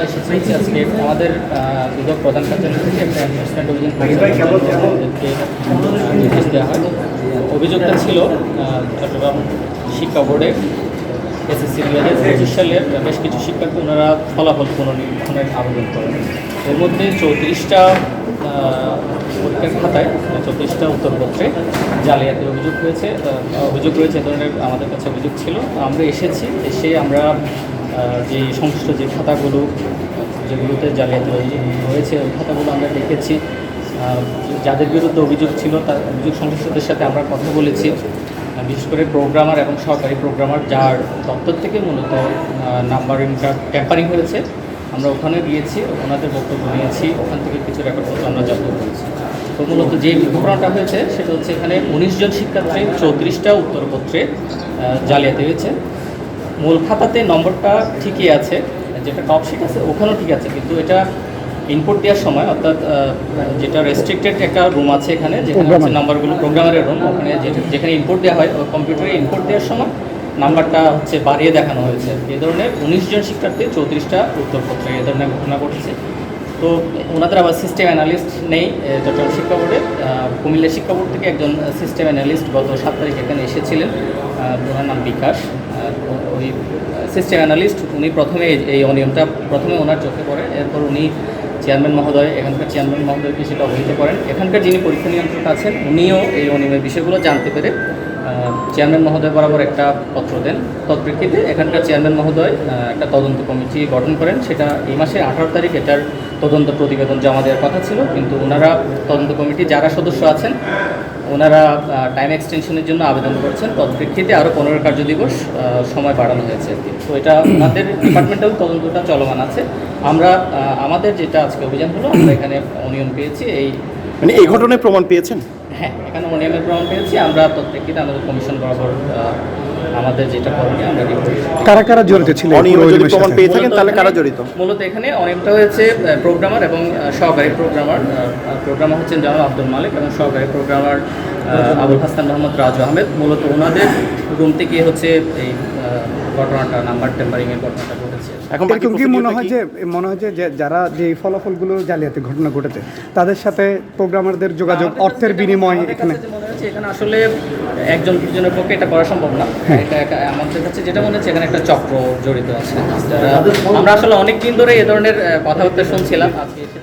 এসেছি হচ্ছে আজকে আমাদের দুদক প্রধান কার্যালয় থেকে একটা এনফোর্সমেন্ট অভিযান আমাদেরকে নির্দেশ দেওয়া হয়। অভিযোগটা ছিল চট্টগ্রাম শিক্ষা বোর্ডে এসএসসি 2025 সালের বেশ কিছু শিক্ষার্থী ওনারা ফলাফল পুনর্নিরীক্ষণের আবেদন করেন। এর মধ্যে 34টা পরীক্ষার খাতায় 34টা উত্তরপত্রে জালিয়াতির অভিযোগ রয়েছে এ ধরনের আমাদের কাছে অভিযোগ ছিল। আমরা এসে আমরা যে সংশ্লিষ্ট যে খাতাগুলো যেগুলোতে জালিয়াতির অভিযোগ হয়েছে ওই খাতাগুলো আমরা দেখেছি। যাদের বিরুদ্ধে অভিযোগ ছিল তার অভিযোগ সংশ্লিষ্টদের সাথে আমরা কথা বলেছি, বিশেষ করে প্রোগ্রামার এবং সহকারী প্রোগ্রামার যার দপ্তর থেকে মূলত নাম্বারিংটা ট্যাম্পারিং হয়েছে। আমরা ওখানে গিয়েছি, ওনাদের বক্তব্য নিয়েছি, ওখান থেকে কিছু রেকর্ডপত্র আমরা জব্দ করেছি। তো মূলত যে ঘটনাটা হয়েছে সেটা হচ্ছে এখানে 19 জন শিক্ষার্থী 34টা উত্তরপত্রে জালিয়াতি হয়েছে। মূল খাতাতে নম্বরটা ঠিকই আছে, যেটা টপশিট আছে ওখানেও ঠিক আছে, কিন্তু এটা ইনপুট দেওয়ার সময় অর্থাৎ যেটা রেস্ট্রিক্টেড একটা রুম আছে এখানে, যেখানে হচ্ছে নাম্বারগুলো প্রোগ্রামারের রুম, ওখানে যেখানে ইনপুট দেওয়া হয় কম্পিউটারে ইনপুট দেওয়ার সময় নাম্বারটা হচ্ছে বাড়িয়ে দেখানো হয়েছে। এই ধরনের 19 জন শিক্ষার্থী 34টা উত্তরপত্রে এই ধরনের ঘটনা ঘটেছে। তো ওনাদের আবার সিস্টেম অ্যানালিস্ট নেই চট্টগ্রাম শিক্ষা বোর্ডে। কুমিল্লা শিক্ষা বোর্ড থেকে একজন সিস্টেম অ্যানালিস্ট গত 7 তারিখ এখানে এসেছিলেন, ওনার নাম বিকাশ। ওই সিস্টেম অ্যানালিস্ট উনি প্রথমে এই অনিয়মটা ওনার চোখে পড়ে, এরপর উনি চেয়ারম্যান মহোদয়, এখানকার চেয়ারম্যান মহোদয়কে সেটা অবহিত করেন। এখানকার যিনি পরীক্ষা নিয়ন্ত্রক আছেন উনিও এই অনিয়মের বিষয়গুলো জানতে পেরে চেয়ারম্যান মহোদয় বরাবর একটা পত্র দেন। তৎপ্রেক্ষিতে এখানকার চেয়ারম্যান মহোদয় একটা তদন্ত কমিটি গঠন করেন। সেটা এই মাসের 18 তারিখ এটার তদন্ত প্রতিবেদন জমা দেওয়ার কথা ছিল, কিন্তু ওনারা তদন্ত কমিটি যারা সদস্য আছেন ওনারা টাইম এক্সটেনশনের জন্য আবেদন করেছেন। তৎপ্রেক্ষিতে আরও 15 কার্যদিবস সময় বাড়ানো হয়েছে। তো এটা আমাদের ডিপার্টমেন্টাল তদন্তটা চলমান আছে। আমরা আমাদের যেটা আজকে অভিযান হলো, আমরা এখানে অনিয়ম পেয়েছি। এই ঘটনায় প্রমাণ পেয়েছেন? হ্যাঁ, এখানে অনিয়মের প্রমাণ পেয়েছি। আমরা তৎপ্রেক্ষিতে আমাদের কমিশন বরাবর আমাদের যেটা করণীয় আমরা কারা কারা জড়িত ছিল? যদি প্রমাণ পেয়ে থাকেন তাহলে কারা জড়িত? মূলত এখানে অনিয়মটা হয়েছে প্রোগ্রামার এবং সহকারী প্রোগ্রামার হচ্ছেন জনাব আব্দুল মালিক এবং সহকারী প্রোগ্রামার আবুল হাসান মোহাম্মদ রাজু আহমেদ। মূলত ওনাদের রুম থেকে হচ্ছে এই ঘটনাটা নাম্বার টেম্পারিংয়ের ঘটনাটা ঘটেছে। এখন কি মনে হয় যে যারা যে ফলাফলগুলো জালিয়াতি ঘটনা ঘটেছে তাদের সাথে প্রোগ্রামারদের যোগাযোগ অর্থের বিনিময়ে এখানে এখানে আসলে একজন দুজনের পক্ষে এটা করা সম্ভব না। এটা আমাদের কাছে যেটা মনে হচ্ছে এখানে একটা চক্র জড়িত আছে। আমরা আসলে অনেক দিন ধরে এ ধরনের কথাবার্তা শুনছিলাম, আজকে এসে